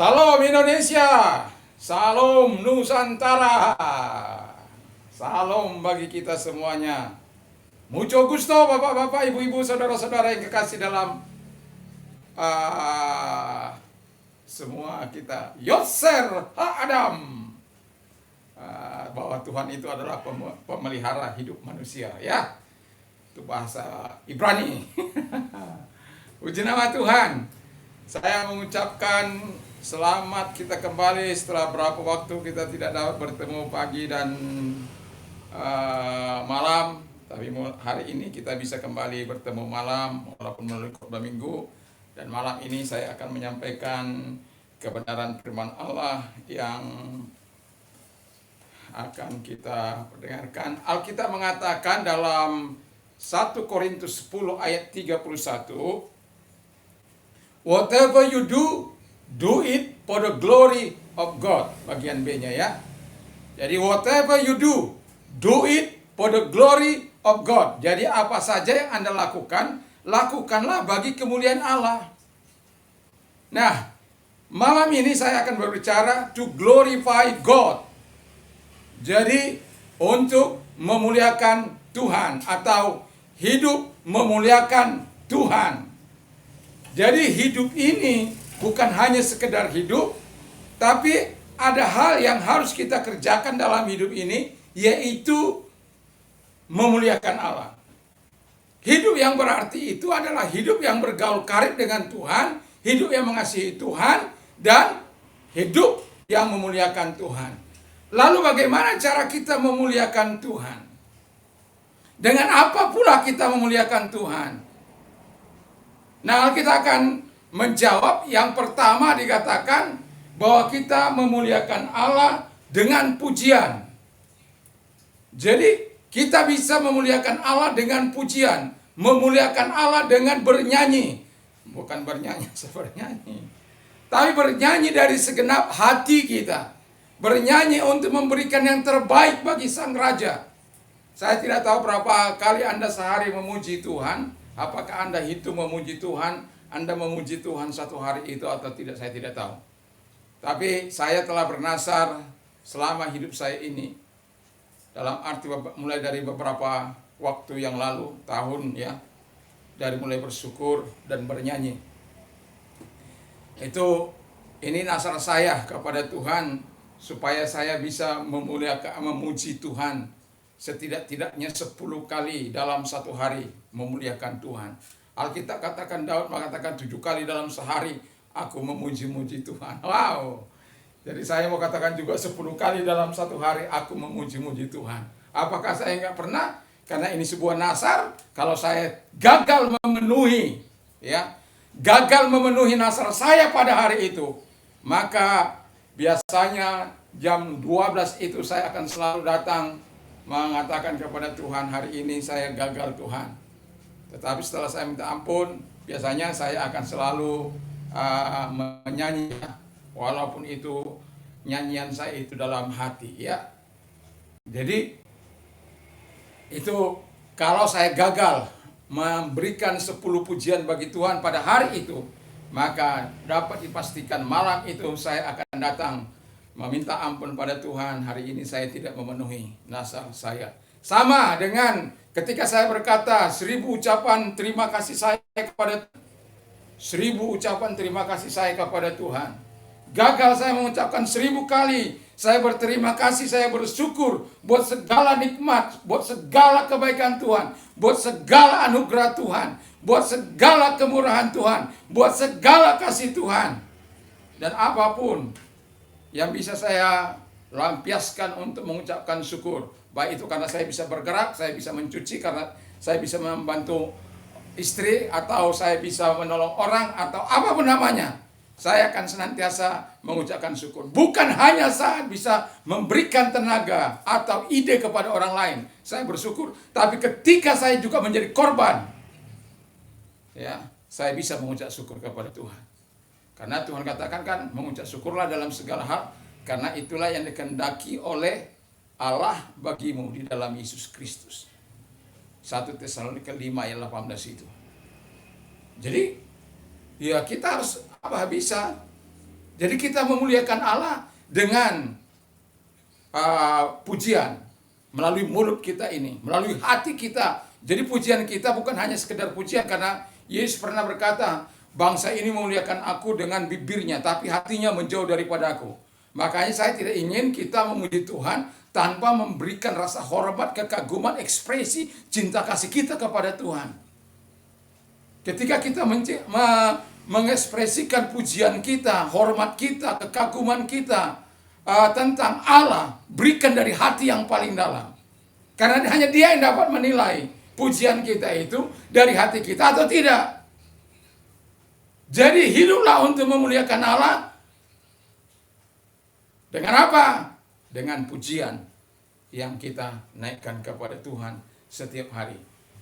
Salam Indonesia, salam Nusantara, salam bagi kita semuanya. Mucho gusto bapak-bapak, ibu-ibu, saudara-saudara yang kekasih dalam ah, semua kita. Yoser Adam. Bahwa Tuhan itu adalah pemelihara hidup manusia, ya. Itu bahasa Ibrani. Puji nama Tuhan. Saya mengucapkan selamat kita kembali setelah berapa waktu kita tidak dapat bertemu pagi dan malam. Tapi hari ini kita bisa kembali bertemu malam walaupun melalui khotbah minggu. Dan malam ini saya akan menyampaikan kebenaran firman Allah yang akan kita dengarkan. Alkitab mengatakan dalam 1 Korintus 10 ayat 31, whatever you do it for the glory of God. Bagian B-nya ya. Jadi whatever you do it for the glory of God. Jadi apa saja yang Anda lakukan, lakukanlah bagi kemuliaan Allah. Nah, malam ini saya akan berbicara to glorify God. Jadi untuk memuliakan Tuhan atau hidup memuliakan Tuhan. Jadi hidup ini bukan hanya sekedar hidup, tapi ada hal yang harus kita kerjakan dalam hidup ini, yaitu memuliakan Allah. Hidup yang berarti itu adalah hidup yang bergaul karib dengan Tuhan, hidup yang mengasihi Tuhan, dan hidup yang memuliakan Tuhan. Lalu bagaimana cara kita memuliakan Tuhan? Dengan apa pula kita memuliakan Tuhan? Nah, kita akan menjawab. Yang pertama dikatakan bahwa kita memuliakan Allah dengan pujian. Jadi kita bisa memuliakan Allah dengan pujian, memuliakan Allah dengan bernyanyi. Bukan bernyanyi bernyanyi, tapi bernyanyi dari segenap hati kita. Bernyanyi untuk memberikan yang terbaik bagi Sang Raja. Saya tidak tahu berapa kali Anda sehari memuji Tuhan. Apakah Anda hitung memuji Tuhan? Anda memuji Tuhan satu hari itu atau tidak, saya tidak tahu. Tapi saya telah bernasar selama hidup saya ini. Dalam arti mulai dari beberapa waktu yang lalu, tahun ya. Dari mulai bersyukur dan bernyanyi. Ini nasar saya kepada Tuhan, supaya saya bisa memuji Tuhan setidak-tidaknya 10 kali dalam satu hari, memuliakan Tuhan. Alkitab katakan, Daud mengatakan 7 kali dalam sehari aku memuji-muji Tuhan. Wow. Jadi saya mau katakan juga 10 kali dalam satu hari aku memuji-muji Tuhan. Apakah saya enggak pernah? Karena ini sebuah nasar. Kalau saya gagal memenuhi, gagal memenuhi nasar saya pada hari itu, maka biasanya jam 12 itu saya akan selalu datang mengatakan kepada Tuhan, hari ini saya gagal Tuhan. Tetapi setelah saya minta ampun, biasanya saya akan selalu menyanyi, walaupun itu nyanyian saya itu dalam hati, ya. Jadi itu kalau saya gagal memberikan 10 pujian bagi Tuhan pada hari itu, maka dapat dipastikan malam itu saya akan datang meminta ampun pada Tuhan. Hari ini saya tidak memenuhi nasar saya. Sama dengan ketika saya berkata 1000 ucapan terima kasih saya kepada 1000 ucapan terima kasih saya kepada Tuhan. Gagal saya mengucapkan 1000 kali. Saya berterima kasih, saya bersyukur buat segala nikmat, buat segala kebaikan Tuhan, buat segala anugerah Tuhan, buat segala kemurahan Tuhan, buat segala kasih Tuhan. Dan apapun yang bisa saya lampiaskan untuk mengucapkan syukur. Baik itu karena saya bisa bergerak, saya bisa mencuci, karena saya bisa membantu istri, atau saya bisa menolong orang, atau apapun namanya. Saya akan senantiasa mengucapkan syukur. Bukan hanya saat bisa memberikan tenaga atau ide kepada orang lain, saya bersyukur. Tapi ketika saya juga menjadi korban, saya bisa mengucap syukur kepada Tuhan. Karena Tuhan katakan kan, mengucap syukurlah dalam segala hal, karena itulah yang dikehendaki oleh Allah bagimu di dalam Yesus Kristus. 1 Tesalonika 5 ayat 18 itu. Jadi, ya kita harus bisa Jadi kita memuliakan Allah dengan pujian melalui mulut kita ini, melalui hati kita. Jadi pujian kita bukan hanya sekedar pujian, karena Yesus pernah berkata, bangsa ini memuliakan aku dengan bibirnya, tapi hatinya menjauh daripada aku. Makanya saya tidak ingin kita memuji Tuhan tanpa memberikan rasa hormat, kekaguman, ekspresi cinta kasih kita kepada Tuhan. Ketika kita mengekspresikan pujian kita, hormat kita, kekaguman kita tentang Allah, berikan dari hati yang paling dalam. Karena hanya Dia yang dapat menilai pujian kita itu dari hati kita atau tidak. Jadi hiduplah untuk memuliakan Allah. Dengan apa? Dengan pujian yang kita naikkan kepada Tuhan setiap hari.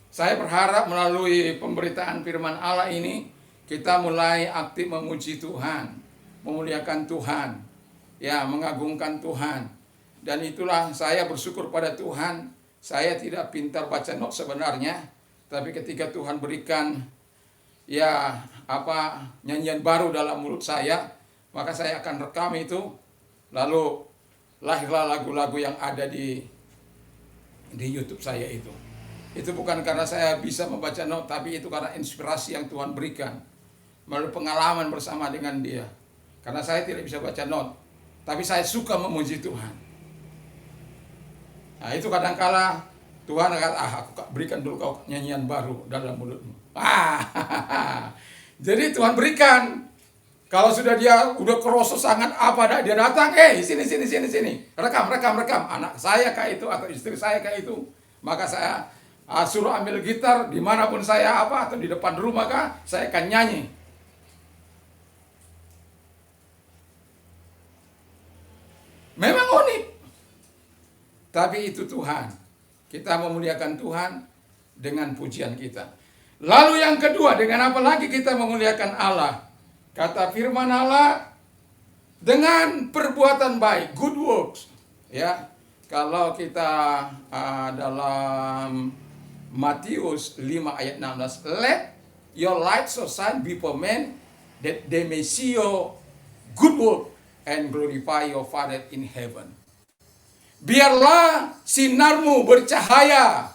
Saya berharap melalui pemberitaan firman Allah ini, kita mulai aktif memuji Tuhan, memuliakan Tuhan, ya, mengagungkan Tuhan. Dan itulah saya bersyukur pada Tuhan. Saya tidak pintar baca not sebenarnya, tapi ketika Tuhan berikan nyanyian baru dalam mulut saya, maka saya akan rekam itu. Lalu lahirlah lagu-lagu yang ada di YouTube saya itu. Itu bukan karena saya bisa membaca not, tapi itu karena inspirasi yang Tuhan berikan melalui pengalaman bersama dengan Dia. Karena saya tidak bisa baca not, tapi saya suka memuji Tuhan. Nah, itu kadangkala Tuhan kata, aku berikan dulu kau nyanyian baru dalam mulutmu. Jadi Tuhan berikan. Kalau sudah dia udah kerosot sangat dia datang, sini, rekam. Anak saya kayak itu atau istri saya kayak itu. Maka saya suruh ambil gitar dimanapun saya atau di depan rumah saya akan nyanyi. Memang unik. Tapi itu Tuhan. Kita memuliakan Tuhan dengan pujian kita. Lalu yang kedua, dengan apa lagi kita memuliakan Allah? Kata firman Allah, dengan perbuatan baik, good works. Ya, kalau kita dalam Matius 5 ayat 16, let your light so shine before men that they may see your good work and glorify your Father in heaven. Biarlah sinarmu bercahaya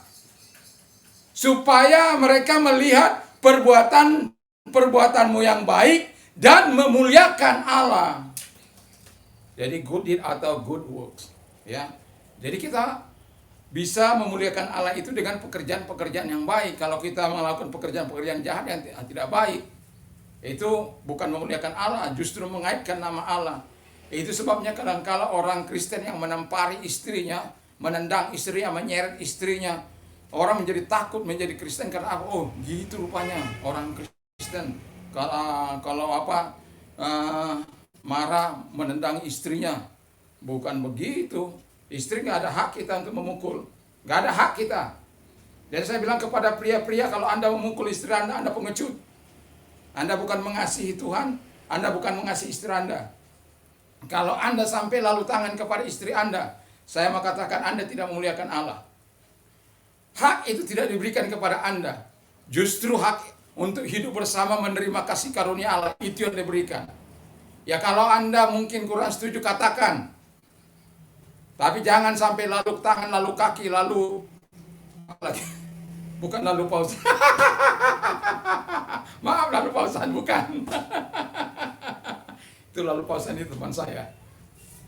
supaya mereka melihat perbuatanmu yang baik dan memuliakan Allah. Jadi good deed atau good works, ya. Jadi kita bisa memuliakan Allah itu dengan pekerjaan-pekerjaan yang baik. Kalau kita melakukan pekerjaan-pekerjaan jahat yang tidak baik, itu bukan memuliakan Allah, justru mengaitkan nama Allah. Itu sebabnya kadang-kala orang Kristen yang menampari istrinya, menendang istrinya, menyeret istrinya, orang menjadi takut menjadi Kristen karena apa? Oh, gitu rupanya orang Kristen. Kalau marah menendang istrinya. Bukan begitu. Istri nggak ada hak kita untuk memukul. Nggak ada hak kita. Dan saya bilang kepada pria-pria, kalau Anda memukul istri Anda pengecut. Anda bukan mengasihi Tuhan, Anda bukan mengasihi istri Anda. Kalau Anda sampai lalu tangan kepada istri Anda, saya mau katakan Anda tidak memuliakan Allah. Hak itu tidak diberikan kepada Anda. Justru hak untuk hidup bersama menerima kasih karunia Allah itu yang diberikan. Ya kalau Anda mungkin kurang setuju katakan. Tapi jangan sampai lalu tangan, lalu kaki, lalu apalagi. Bukan lalu pausan. Maaf, lalu pausan bukan. Itu lalu pausan itu teman saya.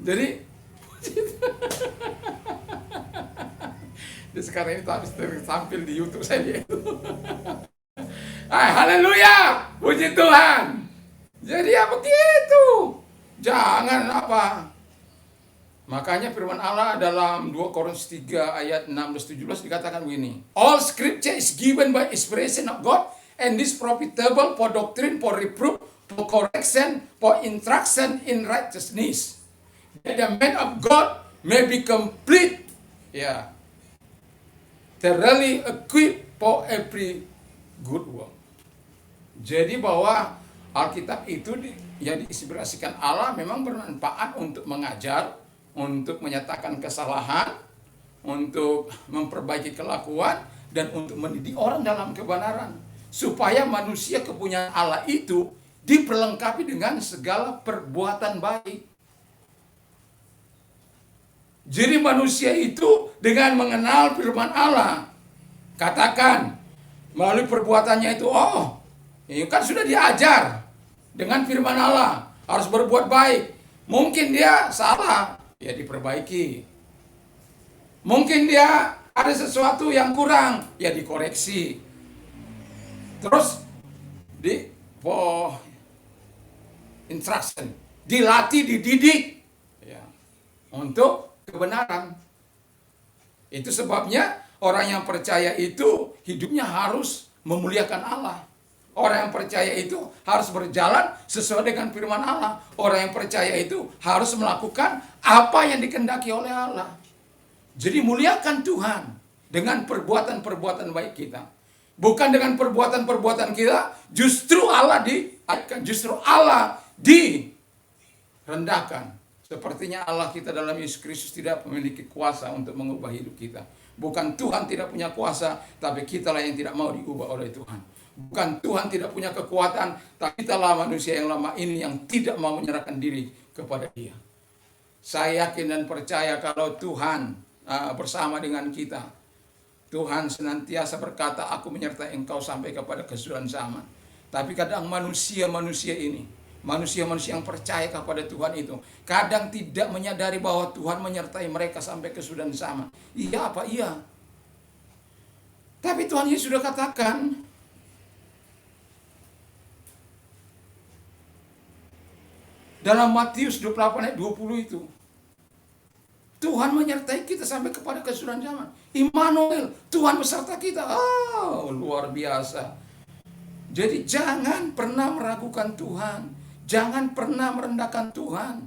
Jadi sekarang ini habis tampil di YouTube saya lihat. Haleluya, puji Tuhan. Jadi ya begitu. Jangan Makanya firman Allah dalam 2 Korintus 3 ayat 16-17 dikatakan begini. All scripture is given by inspiration of God and is profitable for doctrine, for reproof, for correction, for instruction in righteousness. That the man of God may be complete. Thoroughly equipped for every good work. Jadi bahwa Alkitab itu yang diinspirasikan Allah memang bermanfaat untuk mengajar, untuk menyatakan kesalahan, untuk memperbaiki kelakuan, dan untuk mendidik orang dalam kebenaran. Supaya manusia kepunyaan Allah itu diperlengkapi dengan segala perbuatan baik. Jadi manusia itu dengan mengenal firman Allah, katakan melalui perbuatannya itu, oh, ini kan sudah diajar dengan firman Allah harus berbuat baik. Mungkin dia salah, ya diperbaiki. Mungkin dia ada sesuatu yang kurang, ya dikoreksi. Terus instruction, dilatih, dididik, ya, untuk kebenaran. Itu sebabnya orang yang percaya itu hidupnya harus memuliakan Allah. Orang yang percaya itu harus berjalan sesuai dengan firman Allah. Orang yang percaya itu harus melakukan apa yang dikehendaki oleh Allah. Jadi muliakan Tuhan dengan perbuatan-perbuatan baik kita. Bukan dengan perbuatan-perbuatan kita, justru Allah direndahkan. Sepertinya Allah kita dalam Yesus Kristus tidak memiliki kuasa untuk mengubah hidup kita. Bukan Tuhan tidak punya kuasa, tapi kitalah yang tidak mau diubah oleh Tuhan. Bukan Tuhan tidak punya kekuatan, tapi kitalah manusia yang lama ini yang tidak mau menyerahkan diri kepada Dia. Saya yakin dan percaya kalau Tuhan bersama dengan kita. Tuhan senantiasa berkata, aku menyertai engkau sampai kepada kesudahan zaman. Tapi kadang manusia-manusia ini, manusia-manusia yang percaya kepada Tuhan itu, kadang tidak menyadari bahwa Tuhan menyertai mereka sampai kesudahan zaman. Iya apa? Iya. Tapi Tuhan Yesus sudah katakan, dalam Matius 28 ayat 20 itu, Tuhan menyertai kita sampai kepada kesudahan zaman. Immanuel, Tuhan beserta kita. Oh, luar biasa. Jadi jangan pernah meragukan Tuhan. Jangan pernah merendahkan Tuhan.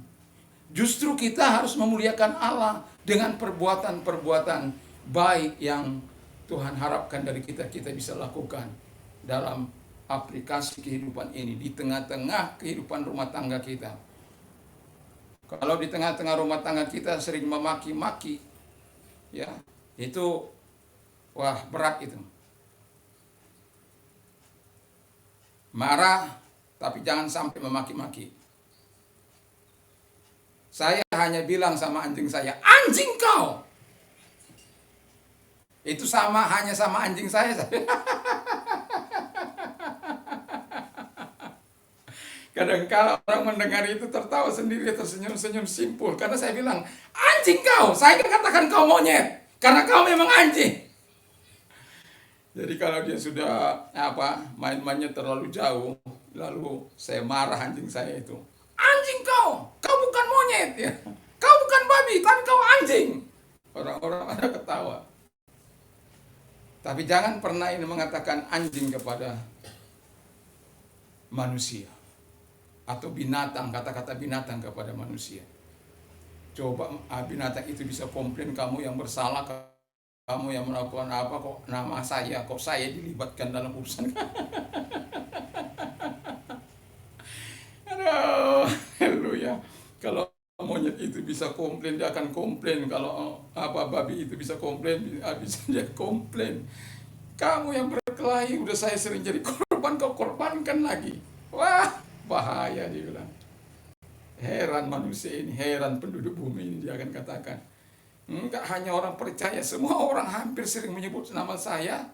Justru kita harus memuliakan Allah dengan perbuatan-perbuatan baik yang Tuhan harapkan dari kita bisa lakukan dalam aplikasi kehidupan ini, di tengah-tengah kehidupan rumah tangga kita. Kalau di tengah-tengah rumah tangga kita sering memaki-maki, ya, itu wah berat itu. Marah, tapi jangan sampai memaki-maki. Saya hanya bilang sama anjing saya, anjing kau! Itu hanya sama anjing saya. Kadang-kala orang mendengar itu tertawa sendiri, tersenyum-senyum simpul. Karena saya bilang, anjing kau! Saya katakan kau monyet, karena kau memang anjing. Jadi kalau dia sudah main-mainnya terlalu jauh, lalu saya marah anjing saya itu. Anjing kau! Kau bukan monyet ya. Kau bukan babi, tapi kau anjing. Orang-orang ada ketawa. Tapi jangan pernah ini mengatakan anjing kepada manusia. Atau binatang, kata-kata binatang kepada manusia. Coba binatang itu bisa komplain, kamu yang bersalah, kamu yang melakukan apa, kok nama saya, kok saya dilibatkan dalam urusan. Aduh, haleluya. Kalau monyet itu bisa komplain, dia akan komplain. Kalau babi itu bisa komplain, bisa dia komplain. Kamu yang berkelahi, udah saya sering jadi korban, kau korbankan lagi. Wah, bahaya dia bilang. Heran manusia ini, heran penduduk bumi ini, dia akan katakan. Enggak hanya orang percaya, semua orang hampir sering menyebut nama saya.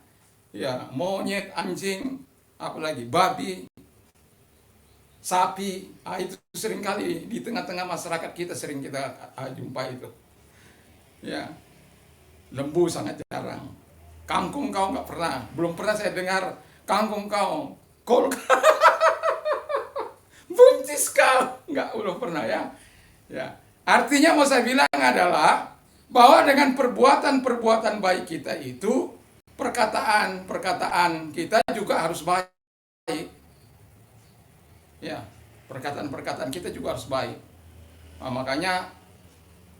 Ya, monyet, anjing, apalagi babi, sapi. Itu sering kali di tengah-tengah masyarakat kita sering kita jumpa itu. Ya, lembu sangat jarang. Kangkung kau nggak pernah, belum pernah saya dengar kangkung kau, kol buncis kau, nggak, belum pernah ya. Ya, artinya mau saya bilang adalah bahwa dengan perbuatan-perbuatan baik kita itu, perkataan-perkataan kita juga harus baik. Ya, perkataan-perkataan kita juga harus baik. Nah, makanya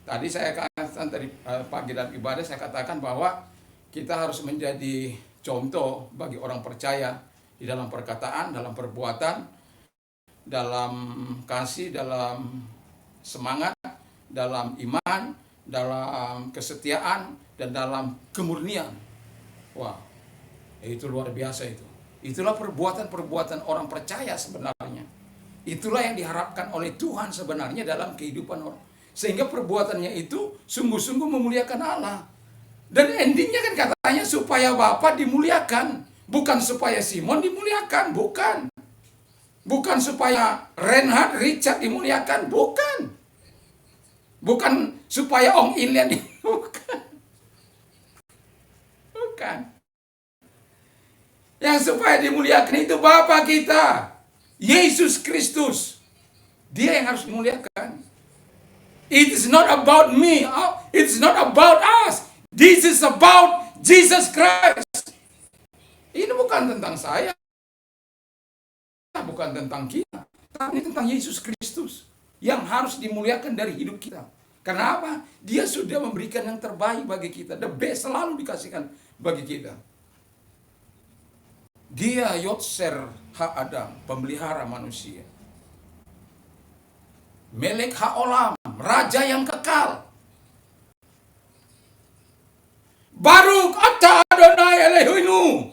tadi saya katakan tadi pagi dalam ibadah saya katakan bahwa kita harus menjadi contoh bagi orang percaya di dalam perkataan, dalam perbuatan, dalam kasih, dalam semangat, dalam iman, dalam kesetiaan, dan dalam kemurnian. Wah, itu luar biasa itu. Itulah perbuatan-perbuatan orang percaya sebenarnya. Itulah yang diharapkan oleh Tuhan sebenarnya dalam kehidupan orang. Sehingga perbuatannya itu sungguh-sungguh memuliakan Allah. Dan endingnya kan katanya supaya Bapa dimuliakan. Bukan supaya Simon dimuliakan, bukan. Bukan supaya Reinhard, Richard dimuliakan, bukan. Bukan supaya Ong Ilian bukan. Bukan. Yang supaya dimuliakan itu Bapa kita, Yesus Kristus. Dia yang harus dimuliakan. It is not about me. It's not about us. This is about Jesus Christ. Ini bukan tentang saya. Bukan tentang kita. Tapi tentang Yesus Kristus. Yang harus dimuliakan dari hidup kita. Karena apa? Dia sudah memberikan yang terbaik bagi kita. The best selalu dikasihkan bagi kita. Dia Yotzer Ha-Adam, pemelihara manusia. Melek Ha-Olam, raja yang kekal. Baruk atah Adonai Eloheinu,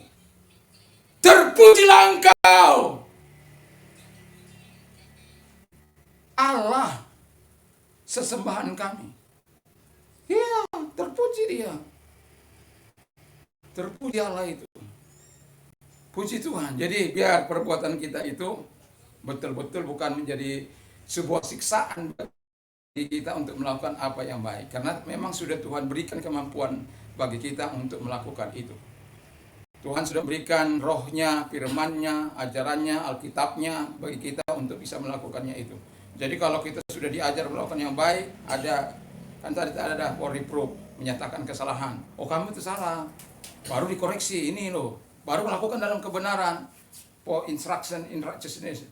terpujilah engkau, Allah sesembahan kami. Ya, terpuji dia. Terpuji Allah itu. Puji Tuhan. Jadi biar perbuatan kita itu betul-betul bukan menjadi sebuah siksaan bagi kita untuk melakukan apa yang baik. Karena memang sudah Tuhan berikan kemampuan bagi kita untuk melakukan itu. Tuhan sudah berikan rohnya, firmannya, ajarannya, Alkitabnya bagi kita untuk bisa melakukannya itu. Jadi kalau kita sudah diajar melakukan yang baik, ada kan tadi ada for reproof, menyatakan kesalahan. Oh kamu itu salah, baru dikoreksi ini loh, baru melakukan dalam kebenaran. For instruction in righteousness,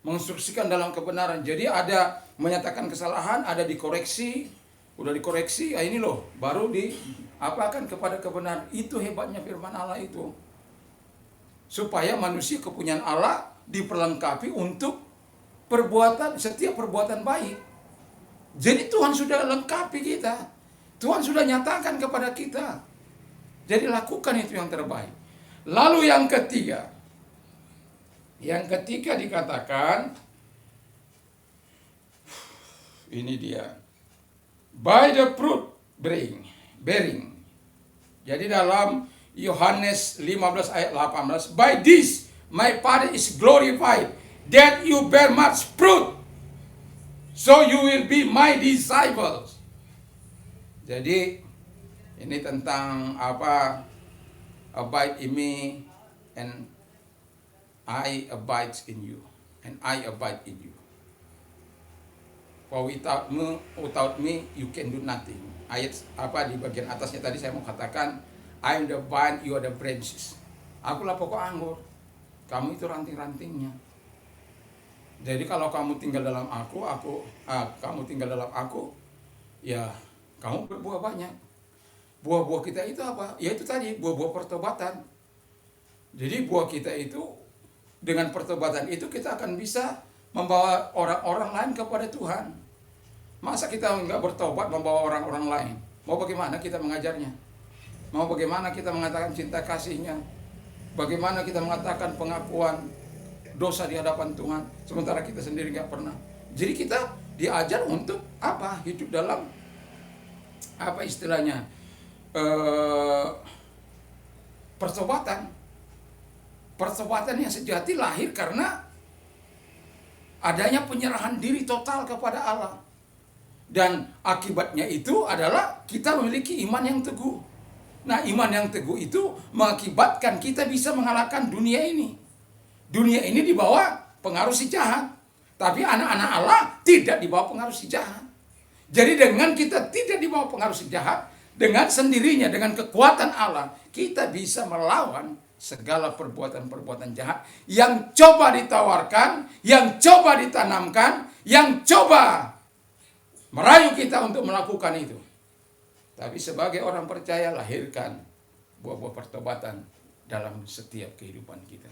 menginstruksikan dalam kebenaran. Jadi ada menyatakan kesalahan, ada dikoreksi, udah dikoreksi, ya ini loh, baru diapakan kepada kebenaran. Itu hebatnya firman Allah itu. Supaya manusia kepunyaan Allah diperlengkapi untuk setiap perbuatan baik. Jadi Tuhan sudah lengkapi kita. Tuhan sudah nyatakan kepada kita. Jadi lakukan itu yang terbaik. Lalu yang ketiga. Yang ketiga dikatakan, ini dia. By the fruit bearing. Jadi dalam Yohanes 15 ayat 18, by this my Father is glorified, that you bear much fruit, so you will be my disciples. Jadi ini tentang apa? Abide in me and I abide in you, and I abide in you. For without me you can do nothing. Ayat apa di bagian atasnya tadi saya mau katakan, I am the vine, you are the branches. Akulah pokok anggur, kamu itu ranting-rantingnya. Jadi kalau kamu tinggal dalam kamu tinggal dalam aku, ya kamu berbuah banyak. Buah-buah kita itu apa? Ya itu tadi, buah-buah pertobatan. Jadi buah kita itu, dengan pertobatan itu kita akan bisa membawa orang-orang lain kepada Tuhan. Masa kita nggak bertobat membawa orang-orang lain? Mau bagaimana kita mengajarnya? Mau bagaimana kita mengatakan cinta kasihnya? Bagaimana kita mengatakan pengakuan dosa di hadapan Tuhan, sementara kita sendiri nggak pernah. Jadi kita diajar untuk apa? Hidup dalam apa istilahnya? Pertobatan. Pertobatan yang sejati lahir karena adanya penyerahan diri total kepada Allah. Dan akibatnya itu adalah kita memiliki iman yang teguh. Nah, iman yang teguh itu mengakibatkan kita bisa mengalahkan dunia ini. Dunia ini di bawah pengaruh si jahat. Tapi anak-anak Allah tidak di bawah pengaruh si jahat. Jadi dengan kita tidak di bawah pengaruh si jahat, dengan sendirinya, dengan kekuatan Allah, kita bisa melawan segala perbuatan-perbuatan jahat yang coba ditawarkan, yang coba ditanamkan, yang coba merayu kita untuk melakukan itu. Tapi sebagai orang percaya, lahirkan buah-buah pertobatan dalam setiap kehidupan kita.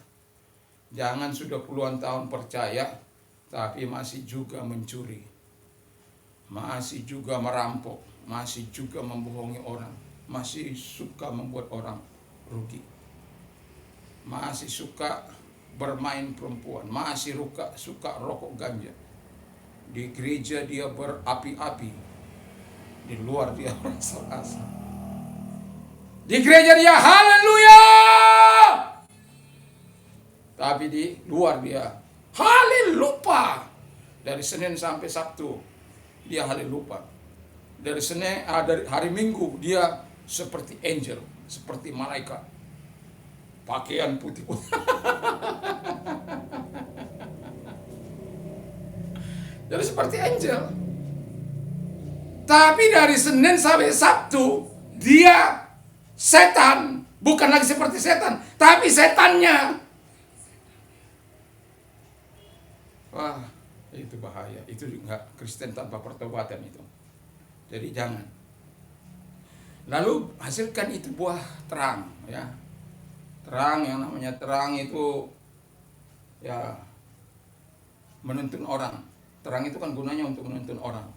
Jangan sudah puluhan tahun percaya, tapi masih juga mencuri, masih juga merampok, masih juga membohongi orang, masih suka membuat orang rugi, masih suka bermain perempuan, masih suka rokok ganja. Di gereja dia berapi-api, di luar dia rasa-rasa. Di gereja dia haleluya, tapi di luar dia haleluya. Dari Senin sampai Sabtu dia haleluya. Dari hari Minggu dia seperti angel, seperti malaikat, pakaian putih-putih. Jadi seperti angel. Tapi dari Senin sampai Sabtu dia setan, bukan lagi seperti setan, tapi setannya. Wah, itu bahaya. Itu enggak Kristen tanpa pertobatan itu. Jadi jangan. Lalu hasilkan itu buah terang, ya. Terang, yang namanya terang itu ya menuntun orang. Terang itu kan gunanya untuk menuntun orang.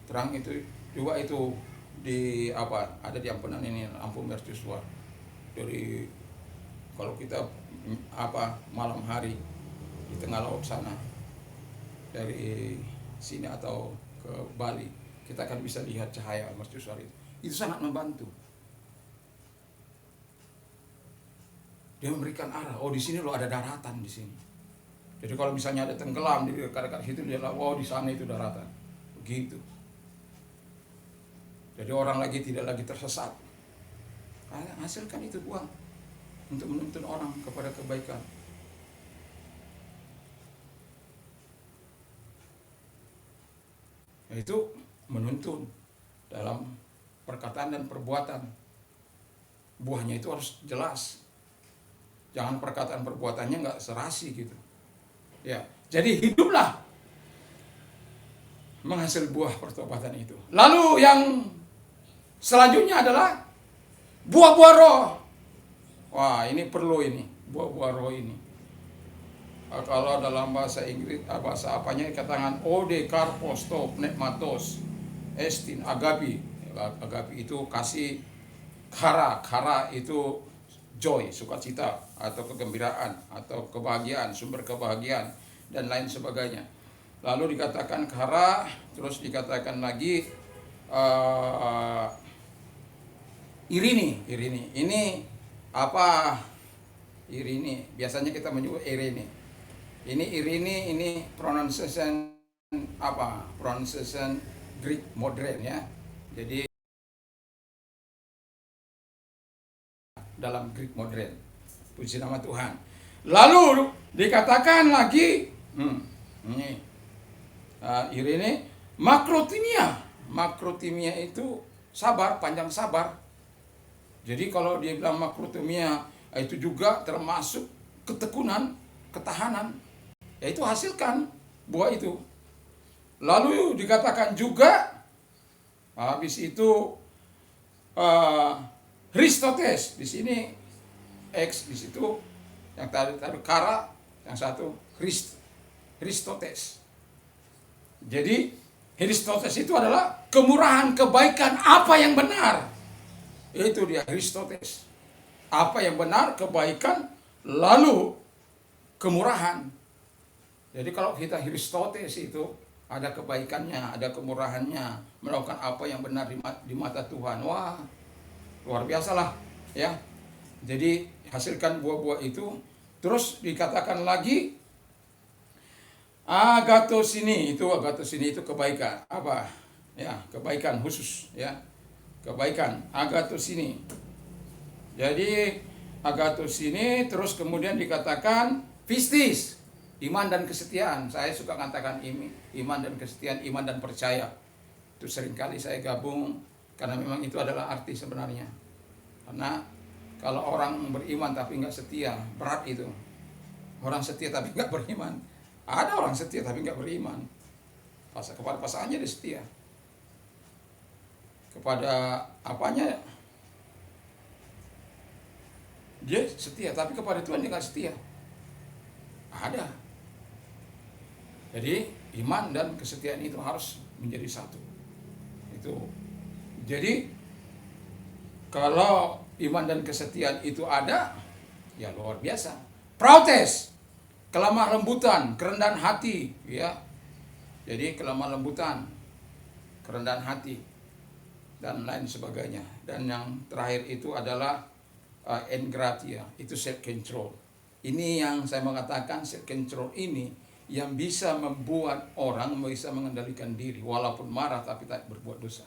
Terang itu juga itu ada di ampunan ini, lampu mercusuar. Dari kalau kita malam hari di tengah laut sana, dari sini atau ke Bali, kita akan bisa lihat cahaya mercusuar itu. Itu sangat membantu. Dia memberikan arah. Oh, di sini loh ada daratan di sini. Jadi kalau misalnya ada tenggelam di dekat-dekat situ, dia bilang, oh di sana itu daratan. Begitu. Jadi orang tidak lagi tersesat. Hasilkan itu buang untuk menuntun orang kepada kebaikan. Itu menuntun dalam perkataan dan perbuatan. Buahnya itu harus jelas. Jangan perkataan perbuatannya nggak serasi gitu. Ya, jadi hiduplah menghasil buah pertobatan itu. Lalu yang selanjutnya adalah buah-buah roh. Wah, ini perlu ini, buah-buah roh ini. Kalau dalam bahasa Inggris, bahasa apanya dikatakan ode, karpos, to, pneumatos, estin, agapi. Agapi itu kasih, kara itu joy, sukacita atau kegembiraan atau kebahagiaan, sumber kebahagiaan dan lain sebagainya. Lalu dikatakan kara, terus dikatakan lagi irini. Ini apa? Irini. Biasanya kita menyebut irini. Ini irini, ini pronunciation Pronunciation Greek modern ya. Jadi dalam Greek modern. Puji nama Tuhan. Lalu dikatakan lagi ini makrotimia. Makrotimia itu sabar, panjang sabar. Jadi kalau dia bilang makrotimia, itu juga termasuk ketekunan, ketahanan. Ya itu hasilkan buah itu. Lalu dikatakan juga habis itu Christotes, di sini X, di situ yang tadi kara, yang satu Christotes. Jadi Christotes itu adalah kemurahan, kebaikan, apa yang benar. Itu dia Christotes. Apa yang benar, kebaikan, lalu kemurahan. Jadi kalau kita Christotes itu ada kebaikannya, ada kemurahannya, melakukan apa yang benar di mata Tuhan. Wah, luar biasa lah ya. Jadi hasilkan buah-buah itu. Terus dikatakan lagi agathos ini itu kebaikan. Apa? Ya, kebaikan khusus ya. Kebaikan agathos ini. Jadi agathos ini terus kemudian dikatakan pistis, iman dan kesetiaan. Saya suka katakan iman dan kesetiaan, iman dan percaya. Itu seringkali saya gabung karena memang itu adalah arti sebenarnya. Karena kalau orang beriman tapi nggak setia, berat itu. Orang setia tapi nggak beriman. Ada orang setia tapi nggak beriman. Kepada pasangannya dia setia. Kepada apanya dia setia, tapi kepada Tuhan dia nggak setia. Ada. Jadi iman dan kesetiaan itu harus menjadi satu. Itu. Jadi kalau iman dan kesetiaan itu ada, Ya luar biasa. Protes, kelemah lembutan, kerendahan hati, ya. Jadi kelemah lembutan, kerendahan hati, dan lain sebagainya. Dan yang terakhir itu adalah engratia, itu self control. Ini yang saya mengatakan, self control ini yang bisa membuat orang bisa mengendalikan diri walaupun marah tapi tak berbuat dosa.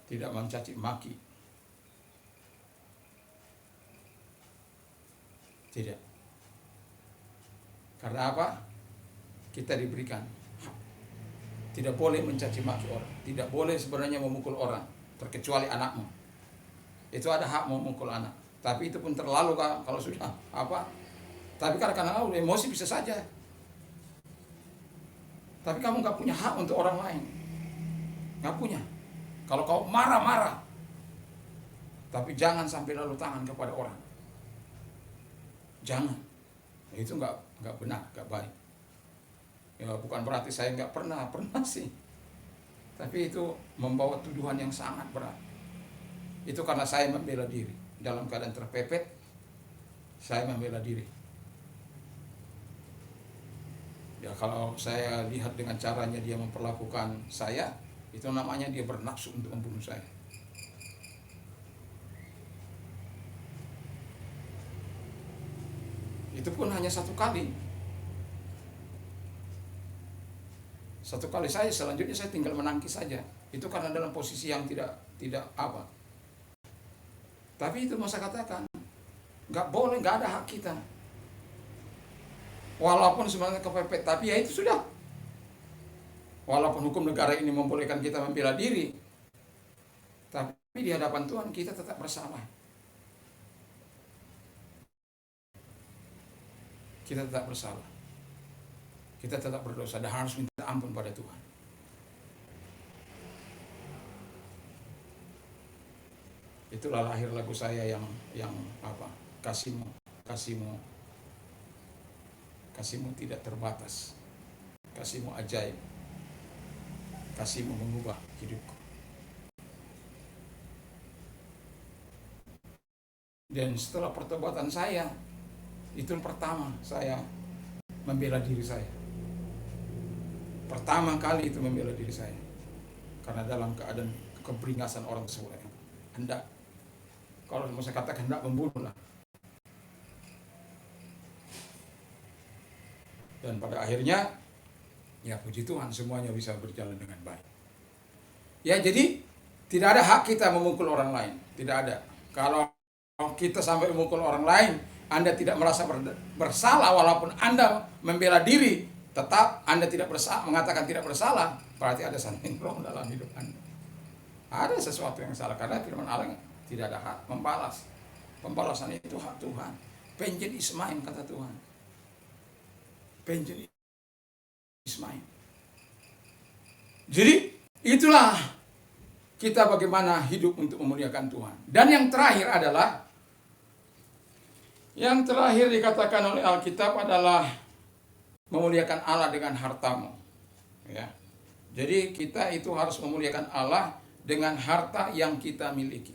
Tidak mencaci maki. Tidak. Karena apa? Kita diberikan hak. Tidak boleh mencaci maki orang. Tidak boleh sebenarnya memukul orang, terkecuali anakmu. Itu ada hak memukul anak. Tapi itu pun terlalu kalau sudah apa. Tapi kadang-kadang emosi bisa saja. Tapi kamu gak punya hak untuk orang lain. Gak punya. Kalau kau marah-marah, tapi jangan sampai lalu tangan kepada orang. Jangan. Itu nggak benar, nggak baik. Ya bukan berarti saya nggak pernah sih. Tapi itu membawa tuduhan yang sangat berat. Itu karena saya membela diri. Dalam keadaan terpepet, saya membela diri. Ya kalau saya lihat dengan caranya dia memperlakukan saya, itu namanya dia bernafsu untuk membunuh saya. Itu pun hanya satu kali. Satu kali saya, selanjutnya saya tinggal menangkis saja. Itu karena dalam posisi yang tidak apa. Tapi itu mau saya katakan, nggak boleh, nggak ada hak kita. Walaupun sebenarnya kepepet, tapi ya itu sudah. Walaupun hukum negara ini membolehkan kita membela diri, tapi di hadapan Tuhan kita tetap bersalah. Kita tetap bersalah. Kita tetap berdosa dan harus minta ampun pada Tuhan. Itulah lahir lagu saya yang apa? Kasihmu tidak terbatas. Kasihmu ajaib. Kasihmu mengubah hidupku. Dan setelah pertobatan saya, itu pertama saya membela diri saya. Pertama kali itu membela diri saya. Karena dalam keadaan keberingasan orang tersebut, hendak, kalau mau saya katakan hendak membunuh lah. Dan pada akhirnya, ya puji Tuhan semuanya bisa berjalan dengan baik. Ya jadi tidak ada hak kita memukul orang lain. Tidak ada. Kalau kita sampai memukul orang lain, Anda tidak merasa bersalah walaupun Anda membela diri, tetap Anda tidak bersalah, mengatakan tidak bersalah, berarti ada something wrong dalam hidup Anda. Ada sesuatu yang salah karena firman Allah tidak ada hak membalas. Pembalasan itu hak Tuhan. Vengeance is mine, kata Tuhan. Vengeance is mine. Jadi itulah kita bagaimana hidup untuk memuliakan Tuhan. Dan yang terakhir adalah, yang terakhir dikatakan oleh Alkitab adalah memuliakan Allah dengan hartamu. Ya. Jadi kita itu harus memuliakan Allah dengan harta yang kita miliki.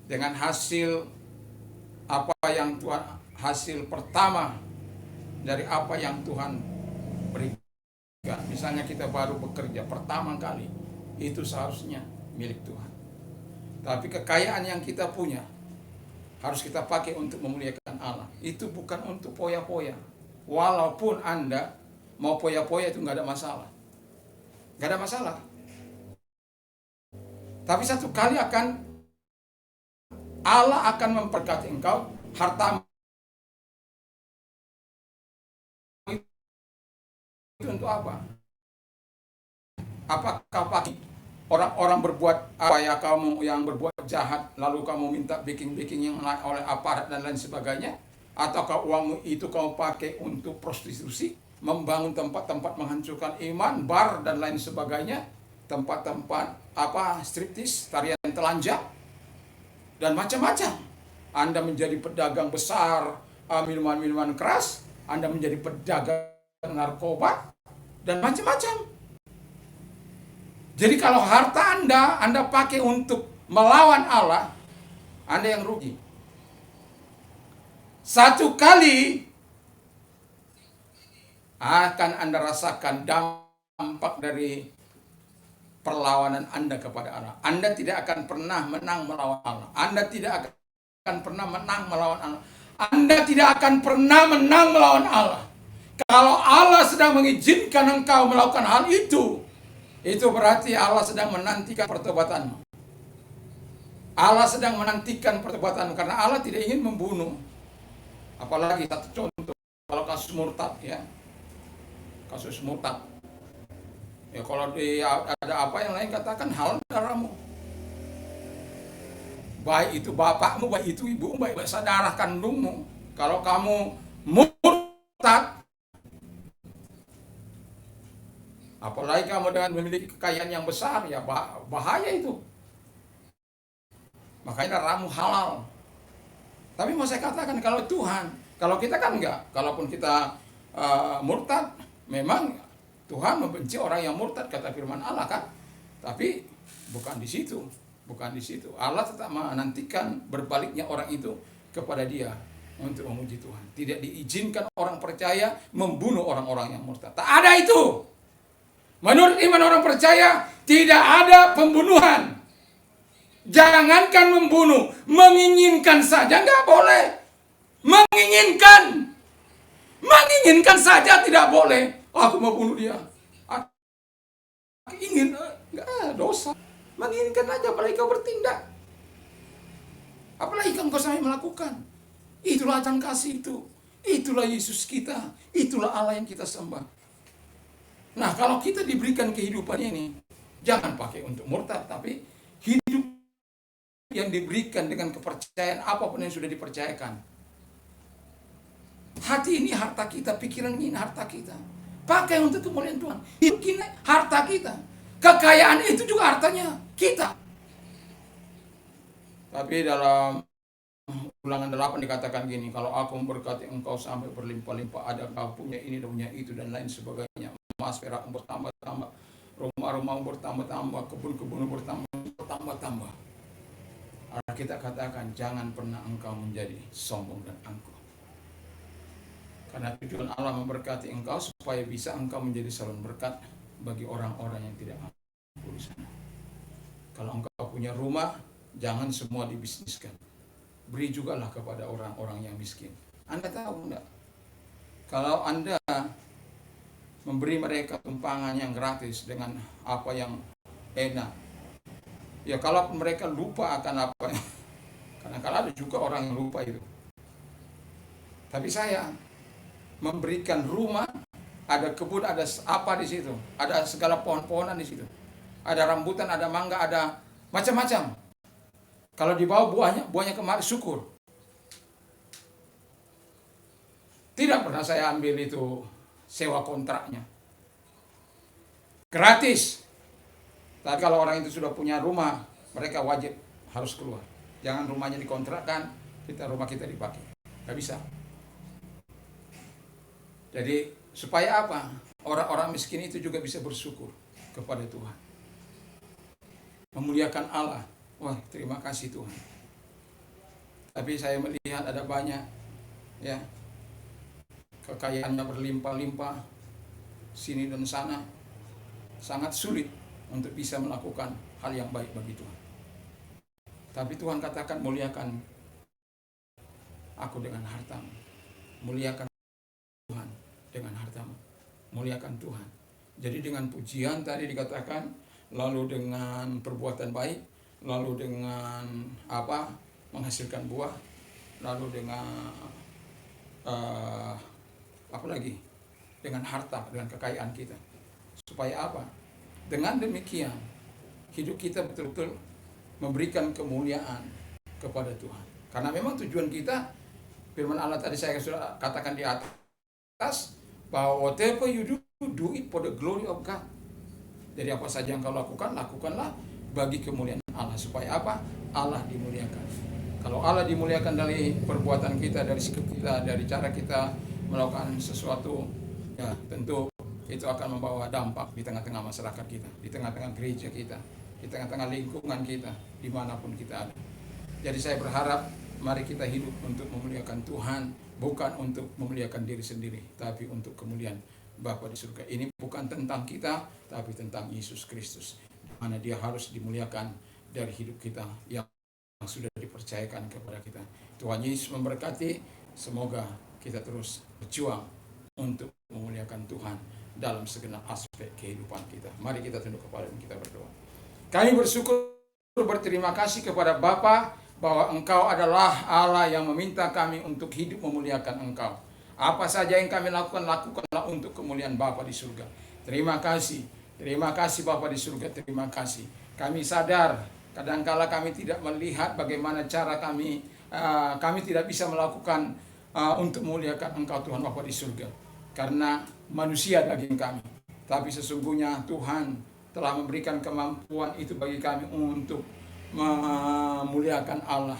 Dengan hasil apa yang Tuhan, hasil pertama dari apa yang Tuhan berikan. Misalnya kita baru bekerja pertama kali, itu seharusnya milik Tuhan. Tapi kekayaan yang kita punya harus kita pakai untuk memuliakan Allah. Itu bukan untuk poya-poya. Walaupun Anda mau poya-poya itu nggak ada masalah. Nggak ada masalah. Tapi satu kali Allah akan memberkati engkau, hartamu itu untuk apa? Apakah pakai orang-orang berbuat apa ya, kamu yang berbuat jahat lalu kamu minta backing yang oleh aparat dan lain sebagainya, ataukah uangmu itu kamu pakai untuk prostitusi, membangun tempat-tempat menghancurkan iman, bar dan lain sebagainya, tempat-tempat striptis, tarian telanjang dan macam-macam. Anda menjadi pedagang besar minuman-minuman keras, Anda menjadi pedagang narkoba dan macam-macam. Jadi kalau harta Anda pakai untuk melawan Allah, Anda yang rugi. Satu kali akan Anda rasakan dampak dari perlawanan Anda kepada Allah. Anda tidak akan pernah menang melawan Allah. Anda tidak akan pernah menang melawan Allah. Anda tidak akan pernah menang melawan Allah. Kalau Allah sedang mengizinkan engkau melakukan hal itu berarti Allah sedang menantikan pertobatanmu. Allah sedang menantikan pertobatanmu karena Allah tidak ingin membunuh. Apalagi satu contoh, kalau kasus murtad ya. Kasus murtad. Ya kalau ada apa yang lain katakan halal darahmu. Baik itu bapakmu, baik itu ibumu, baik saudara kandungmu. Kalau kamu murtad, apalagi kamu dengan memiliki kekayaan yang besar, ya bahaya itu. Makanya darahmu halal. Tapi mau saya katakan kalau Tuhan, kalau kita kan enggak. Kalaupun kita murtad, memang Tuhan membenci orang yang murtad, kata firman Allah kan. Tapi bukan di situ. Bukan di situ. Allah tetap menantikan berbaliknya orang itu kepada Dia untuk memuji Tuhan. Tidak diizinkan orang percaya membunuh orang-orang yang murtad. Tak ada itu. Menurut iman orang percaya tidak ada pembunuhan. Jangankan membunuh, menginginkan saja nggak boleh. Menginginkan saja tidak boleh. Aku mau bunuh dia. Aku ingin, nggak dosa. Menginginkan aja, apalagi kau bertindak. Apalagi kau sampai melakukan. Itulah ajaran kasih itu. Itulah Yesus kita. Itulah Allah yang kita sembah. Nah, kalau kita diberikan kehidupan ini, jangan pakai untuk murtad, tapi hidup yang diberikan dengan kepercayaan apapun yang sudah dipercayakan. Hati ini harta kita, pikiran ini harta kita. Pakai untuk kemuliaan Tuhan. Hidup ini harta kita. Kekayaan itu juga hartanya kita. Tapi dalam Ulangan 8 dikatakan gini, kalau aku memberkati engkau sampai berlimpah-limpah, ada kau punya ini dan punya itu dan lain sebagainya. Emas perak bertambah-tambah, rumah-rumah bertambah-tambah, kebun-kebun bertambah-tambah. Kita katakan jangan pernah engkau menjadi sombong dan angkuh. Karena tujuan Allah memberkati engkau supaya bisa engkau menjadi salon berkat bagi orang-orang yang tidak mampu di sana. Kalau engkau punya rumah, jangan semua dibisniskan. Beri jugalah kepada orang-orang yang miskin. Anda tahu enggak? Kalau Anda memberi mereka tumpangan yang gratis dengan apa yang enak, ya kalau mereka lupa akan apa, karena kalau ada juga orang yang lupa itu. Tapi saya memberikan rumah, ada kebun, ada apa di situ, ada segala pohon-pohonan di situ, ada rambutan, ada mangga, ada macam-macam. Kalau dibawa buahnya kemari, syukur. Tidak pernah saya ambil itu sewa kontraknya, gratis. Tapi kalau orang itu sudah punya rumah, mereka wajib harus keluar. Jangan rumahnya dikontrakkan, rumah kita dipakai. Gak bisa. Jadi supaya apa? Orang-orang miskin itu juga bisa bersyukur kepada Tuhan, memuliakan Allah. Wah, terima kasih Tuhan. Tapi saya melihat ada banyak ya, kekayaannya berlimpah-limpah sini dan sana, sangat sulit untuk bisa melakukan hal yang baik bagi Tuhan. Tapi Tuhan katakan, muliakan aku dengan hartamu. Muliakan Tuhan dengan hartamu. Muliakan Tuhan. Jadi dengan pujian tadi dikatakan, lalu dengan perbuatan baik, lalu dengan apa? Menghasilkan buah, lalu dengan apa lagi? Dengan harta, dengan kekayaan kita. Supaya apa? Dengan demikian hidup kita betul-betul memberikan kemuliaan kepada Tuhan. Karena memang tujuan kita, firman Allah tadi saya sudah katakan di atas, bahwa whatever you do it for the glory of God. Jadi apa saja yang kau lakukan, lakukanlah bagi kemuliaan Allah. Supaya apa? Allah dimuliakan. Kalau Allah dimuliakan dari perbuatan kita, dari sikap kita, dari cara kita melakukan sesuatu, ya tentu itu akan membawa dampak di tengah-tengah masyarakat kita, di tengah-tengah gereja kita, di tengah-tengah lingkungan kita, dimanapun kita ada. Jadi saya berharap mari kita hidup untuk memuliakan Tuhan, bukan untuk memuliakan diri sendiri, tapi untuk kemuliaan Bapa di surga. Ini bukan tentang kita, tapi tentang Yesus Kristus, mana Dia harus dimuliakan dari hidup kita yang sudah dipercayakan kepada kita. Tuhan Yesus memberkati. Semoga kita terus berjuang untuk memuliakan Tuhan dalam segenap aspek kehidupan kita. Mari kita tunduk kepala dan kita berdoa. Kami bersyukur, berterima kasih kepada Bapa bahwa Engkau adalah Allah yang meminta kami untuk hidup memuliakan Engkau. Apa saja yang kami lakukan, lakukanlah untuk kemuliaan Bapa di surga. Terima kasih Bapa di surga, terima kasih. Kami sadar kadangkala kami tidak melihat bagaimana cara kami tidak bisa melakukan untuk memuliakan Engkau Tuhan Bapa di surga, karena manusia daging kami. Tapi sesungguhnya Tuhan telah memberikan kemampuan itu bagi kami untuk memuliakan Allah.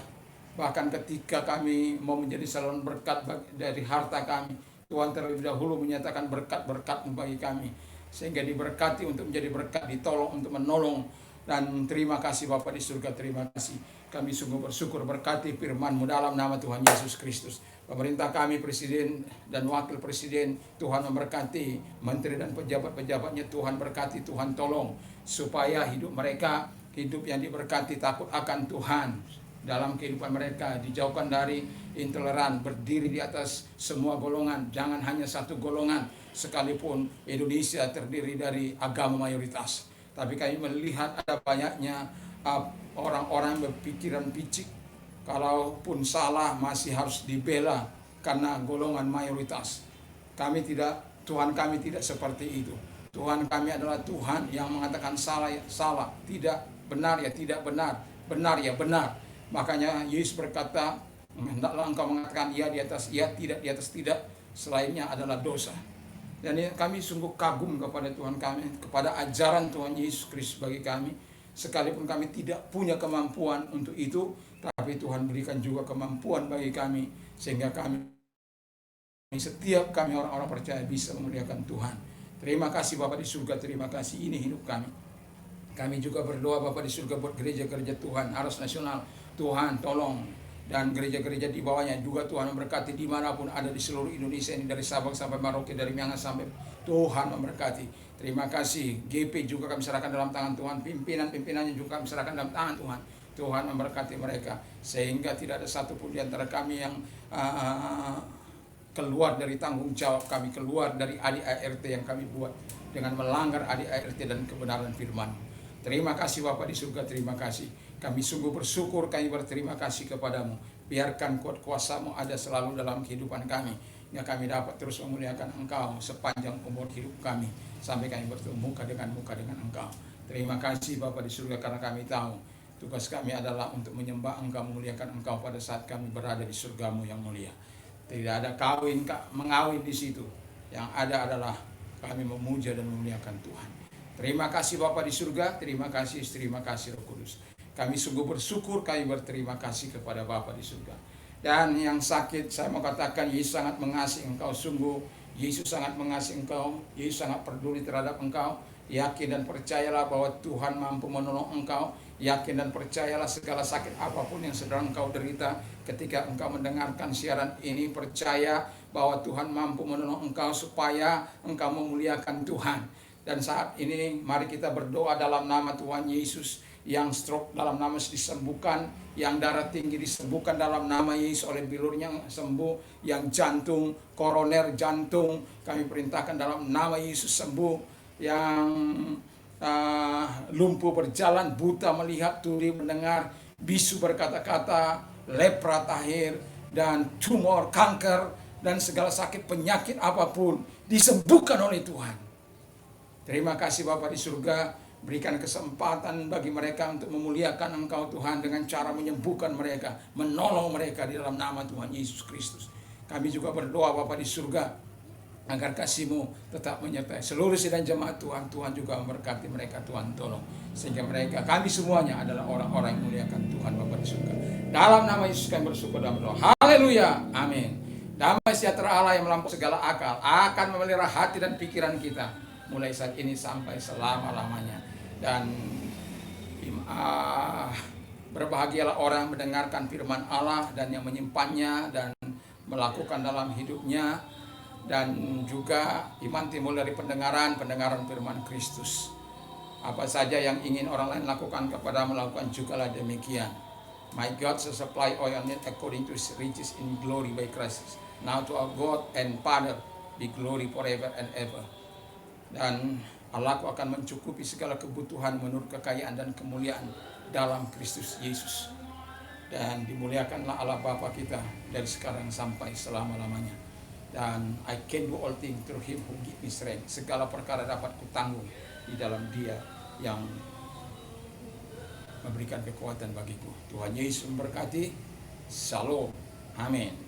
Bahkan ketika kami mau menjadi saluran berkat dari harta kami, Tuhan terlebih dahulu menyatakan berkat-berkat bagi kami, sehingga diberkati untuk menjadi berkat, ditolong untuk menolong. Dan terima kasih Bapa di surga, terima kasih. Kami sungguh bersyukur, berkati firman-Mu dalam nama Tuhan Yesus Kristus. Pemerintah kami, Presiden dan Wakil Presiden, Tuhan memberkati. Menteri dan pejabat-pejabatnya, Tuhan berkati, Tuhan tolong. Supaya hidup mereka, hidup yang diberkati, takut akan Tuhan dalam kehidupan mereka, dijauhkan dari intoleran, berdiri di atas semua golongan, jangan hanya satu golongan, sekalipun Indonesia terdiri dari agama mayoritas. Tapi kami melihat ada banyaknya orang-orang berpikiran picik, kalaupun salah masih harus dibela karena golongan mayoritas. Tuhan kami tidak seperti itu. Tuhan kami adalah Tuhan yang mengatakan salah ya salah, tidak benar ya tidak benar, benar ya benar. Makanya Yesus berkata, hendaklah engkau mengatakan ya di atas ya, tidak di atas tidak, selainnya adalah dosa. Dan kami sungguh kagum kepada Tuhan kami, kepada ajaran Tuhan Yesus Kristus bagi kami. Sekalipun kami tidak punya kemampuan untuk itu, tapi Tuhan berikan juga kemampuan bagi kami, sehingga setiap kami orang-orang percaya bisa memuliakan Tuhan. Terima kasih Bapa di surga, terima kasih, ini hidup kami. Kami juga berdoa Bapa di surga buat gereja-gereja Tuhan, Aras Nasional. Tuhan tolong, dan gereja-gereja di bawahnya juga Tuhan memberkati dimanapun ada di seluruh Indonesia ini, dari Sabang sampai Merauke, dari Miangas sampai, Tuhan memberkati. Terima kasih. GP juga kami serahkan dalam tangan Tuhan, pimpinan-pimpinannya juga kami serahkan dalam tangan Tuhan. Tuhan memberkati mereka, sehingga tidak ada satupun di antara kami yang keluar dari tanggung jawab kami, keluar dari ADART yang kami buat dengan melanggar ADART dan kebenaran firman. Terima kasih Bapa di surga, terima kasih. Kami sungguh bersyukur, kami berterima kasih kepadamu. Biarkan kuat kuasa-Mu ada selalu dalam kehidupan kami, ya kami dapat terus memuliakan Engkau sepanjang umur hidup kami, sampai kami bertemu muka dengan Engkau. Terima kasih Bapa di surga, karena kami tahu tugas kami adalah untuk menyembah Engkau, memuliakan Engkau pada saat kami berada di surga-Mu yang mulia. Tidak ada mengawin di situ. Yang ada adalah kami memuja dan memuliakan Tuhan. Terima kasih Bapa di surga, terima kasih Roh Kudus. Kami sungguh bersyukur, kami berterima kasih kepada Bapa di surga. Dan yang sakit, saya mau katakan, Yesus sangat mengasihi engkau, sungguh Yesus sangat mengasihi engkau, Yesus sangat peduli terhadap engkau. Yakin dan percayalah bahwa Tuhan mampu menolong engkau. Yakin dan percayalah segala sakit apapun yang sedang engkau derita, ketika engkau mendengarkan siaran ini, percaya bahwa Tuhan mampu menolong engkau supaya engkau memuliakan Tuhan. Dan saat ini mari kita berdoa dalam nama Tuhan Yesus. Yang stroke dalam nama Yesus disembuhkan, yang darah tinggi disembuhkan dalam nama Yesus, oleh bilurnya sembuh, yang jantung, koroner jantung kami perintahkan dalam nama Yesus sembuh, yang lumpuh berjalan, buta melihat, tuli mendengar, bisu berkata-kata, lepra tahir, dan tumor, kanker, dan segala sakit penyakit apapun disembuhkan oleh Tuhan. Terima kasih Bapa di surga. Berikan kesempatan bagi mereka untuk memuliakan Engkau Tuhan dengan cara menyembuhkan mereka, menolong mereka di dalam nama Tuhan Yesus Kristus. Kami juga berdoa Bapa di surga, agar kasih-Mu tetap menyertai seluruh sidang jemaat Tuhan. Tuhan juga memberkati mereka, Tuhan tolong. Sehingga mereka, kami semuanya adalah orang-orang yang memuliakan Tuhan Bapa di surga. Dalam nama Yesus kami bersyukur dan berdoa. Haleluya, amin. Damai sejahtera Allah yang melampaui segala akal akan memelihara hati dan pikiran kita, mulai saat ini sampai selama-lamanya. Dan Berbahagialah orang mendengarkan firman Allah dan yang menyimpannya dan melakukan dalam hidupnya. Dan juga iman timbul dari pendengaran firman Kristus. Apa saja yang ingin orang lain lakukan kepada melakukan jugalah demikian. My God shall supply all your need according to his riches in glory by Christ. Now to our God and Father be glory forever and ever. Dan Allahku akan mencukupi segala kebutuhan menurut kekayaan dan kemuliaan dalam Kristus Yesus. Dan dimuliakanlah Allah Bapa kita dari sekarang sampai selama-lamanya. Dan I can do all things through him who give me strength. Segala perkara dapat kutanggung di dalam dia yang memberikan kekuatan bagiku. Tuhan Yesus memberkati. Shalom. Amin.